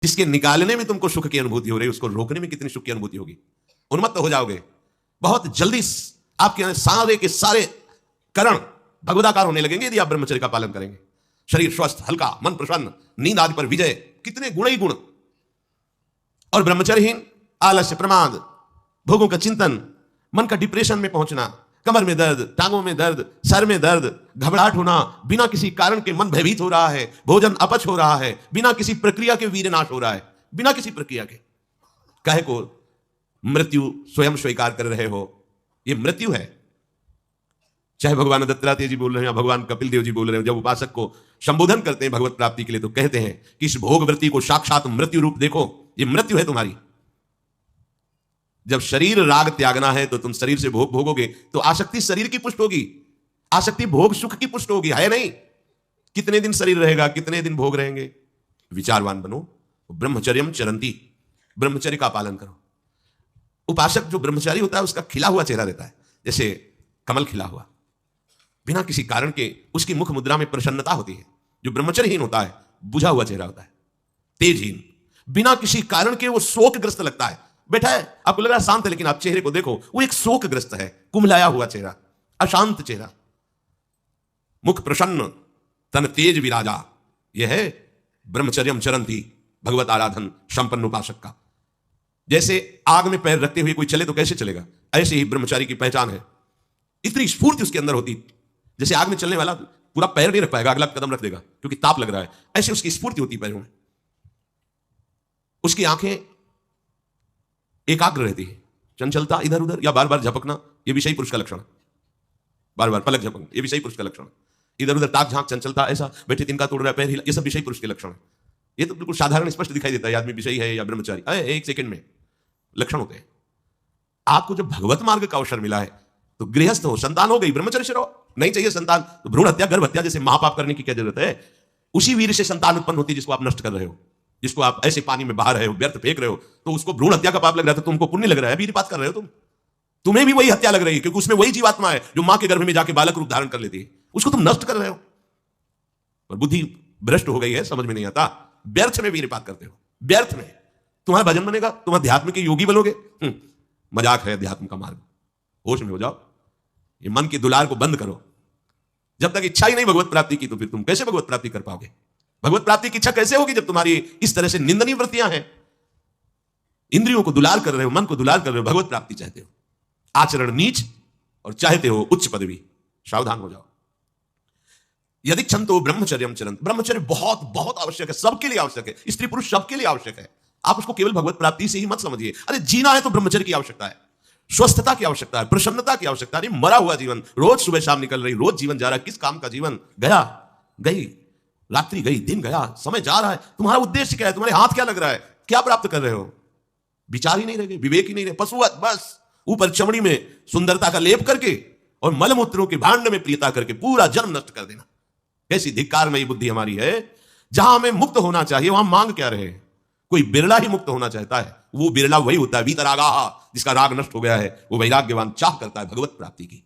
जिसके निकालने में तुमको सुख की अनुभूति हो रही है, उसको रोकने में कितनी सुख की अनुभूति होगी। उन्मत्त हो जाओगे, बहुत जल्दी आपके सारे के सारे करण भगवदाकार होने लगेंगे यदि आप ब्रह्मचर्य का पालन करेंगे। शरीर स्वस्थ, हल्का, मन प्रसन्न, नींद आदि पर विजय, कितने गुण ही गुण। और ब्रह्मचर्यहीन आलस्य, प्रमाद, भोगों का चिंतन, मन का डिप्रेशन में पहुंचना, कमर में दर्द, टांगों में दर्द, सर में दर्द, घबराहट होना, बिना किसी कारण के मन भयभीत हो रहा है, भोजन अपच हो रहा है, बिना किसी प्रक्रिया के वीरनाश हो रहा है, बिना किसी प्रक्रिया के। काहे को मृत्यु स्वयं स्वीकार कर रहे हो, यह मृत्यु है। चाहे भगवान दत्तात्रेय जी बोल रहे हैं या भगवान कपिल देव जी बोल रहे हैं, जब उपासक को संबोधन करते हैं भगवत प्राप्ति के लिए तो कहते हैं कि इस भोग वृत्ति को साक्षात मृत्यु रूप देखो, यह मृत्यु है तुम्हारी। जब शरीर राग त्यागना है तो तुम शरीर से भोग भोगोगे तो आसक्ति शरीर की पुष्ट होगी, आसक्ति भोग सुख की पुष्ट होगी, है नहीं। कितने दिन शरीर रहेगा, कितने दिन भोग रहेंगे। विचारवान बनो, ब्रह्मचर्यम चरंती, ब्रह्मचर्य का पालन करो। उपासक जो ब्रह्मचारी होता है उसका खिला हुआ चेहरा रहता है, जैसे कमल खिला हुआ, बिना किसी कारण के उसकी मुख मुद्रा में प्रसन्नता होती है। जो ब्रह्मचर्यहीन होता है बुझा हुआ चेहरा होता है, तेजहीन, बिना किसी कारण के वो शोकग्रस्त लगता है। बैठा है, आपको लग रहा है शांत है, लेकिन आप चेहरे को देखो, वो एक शोकग्रस्त है, कुम्हलाया हुआ चेहरा, अशांत चेहरा। मुख प्रसन्न, तन तेज विराजा, यह है ब्रह्मचर्यम चरंती, भगवत आराधन संपन्न उपासक का। जैसे आग में पैर रखते हुए कोई चले तो कैसे चलेगा, ऐसे ही ब्रह्मचारी की पहचान है। इतनी स्फूर्ति उसके अंदर होती, जैसे आग में चलने वाला पूरा पैर नहीं रख पाएगा, अगला कदम रख देगा क्योंकि ताप लग रहा है, ऐसे उसकी स्फूर्ति होती पैरों में। उसकी आंखें एकाग्र रहती है, चंचलता इधर उधर या बार बार झपकना यह विषयी पुरुष का लक्षण, बार बार पलक झपकना यह विषयी पुरुष का लक्षण, इधर उधर ताक झांक चंचलता, ऐसा बैठे तिनका तोड़ रहा है, पैर हिला, यह सब विषयी पुरुष के लक्षण है। यह तो बिल्कुल साधारण स्पष्ट दिखाई देता है आदमी विषयी है या ब्रह्मचारी, एक सेकंड में लक्षण होते हैं। आपको जब भगवत मार्ग का अवसर मिला है तो गृहस्थ हो, संतान हो गई, ब्रह्मचर्य से रहो। नहीं चाहिए संतान तो भ्रूण हत्या, गर्भ हत्या जैसे महापाप करने की क्या जरूरत है। उसी वीर से संतान उत्पन्न होती है जिसको आप नष्ट कर रहे हो, जिसको आप ऐसे पानी में बहा रहे हो, व्यर्थ फेंक रहे हो, तो उसको भ्रूण हत्या का पाप लग रहा है, तो तुमको पुण्य लग रहा है, वीरपात कर रहे हो तुम्हें भी वही हत्या लग रही है, क्योंकि उसमें वही जीवात्मा है जो मां के गर्भ में जाके बालक रूप धारण कर लेती है, उसको तुम नष्ट कर रहे हो। पर बुद्धि भ्रष्ट हो गई है, समझ में नहीं आता, व्यर्थ में वीरपात करते हो, व्यर्थ में। तुम्हारा भजन बनेगा, तुम अध्यात्म के योगी बनोगे, मजाक है अध्यात्म का मार्ग। होश में हो जाओ, ये मन की दुलार को बंद करो। जब तक इच्छा ही नहीं भगवत प्राप्ति की तो फिर तुम कैसे भगवत प्राप्ति कर पाओगे। भगवत प्राप्ति की इच्छा कैसे होगी जब तुम्हारी इस तरह से निंदनीय वृत्तियां हैं। इंद्रियों को दुलार कर रहे हो, मन को दुलार कर रहे हो, भगवत प्राप्ति चाहते हो, आचरण नीच और चाहते हो उच्च पदवी। सावधान हो जाओ। यदि क्षंतो ब्रह्मचर्यम चरंत, ब्रह्मचर्य बहुत बहुत आवश्यक है, सबके लिए आवश्यक है, स्त्री पुरुष सबके लिए आवश्यक है। आप उसको केवल भगवत प्राप्ति से ही मत समझिए। अरे जीना है तो ब्रह्मचर्य की आवश्यकता है, स्वस्थता की आवश्यकता है, प्रसन्नता की आवश्यकता है। मरा हुआ जीवन, रोज सुबह शाम निकल रही, रोज जीवन जा रहा है, किस काम का जीवन, गया गई, रात्रि गई, दिन गया, समय जा रहा है। तुम्हारा उद्देश्य क्या है, तुम्हारे हाथ क्या लग रहा है, क्या प्राप्त कर रहे हो। विचार ही नहीं रहे, विवेक ही नहीं रहे, पशुवत बस ऊपर चमड़ी में सुंदरता का लेप करके और मलमूत्रों के भांड में प्रियता करके पूरा जन्म नष्ट कर देना। कैसी धिक्कारमयी बुद्धि हमारी है। जहां हमें मुक्त होना चाहिए वहां मांग क्या रहे। कोई बिरला ही मुक्त होना चाहता है, वो बिरला वही होता है वीतरागा, जिसका राग नष्ट हो गया है, वो वैराग्यवान चाह करता है भगवत प्राप्ति की।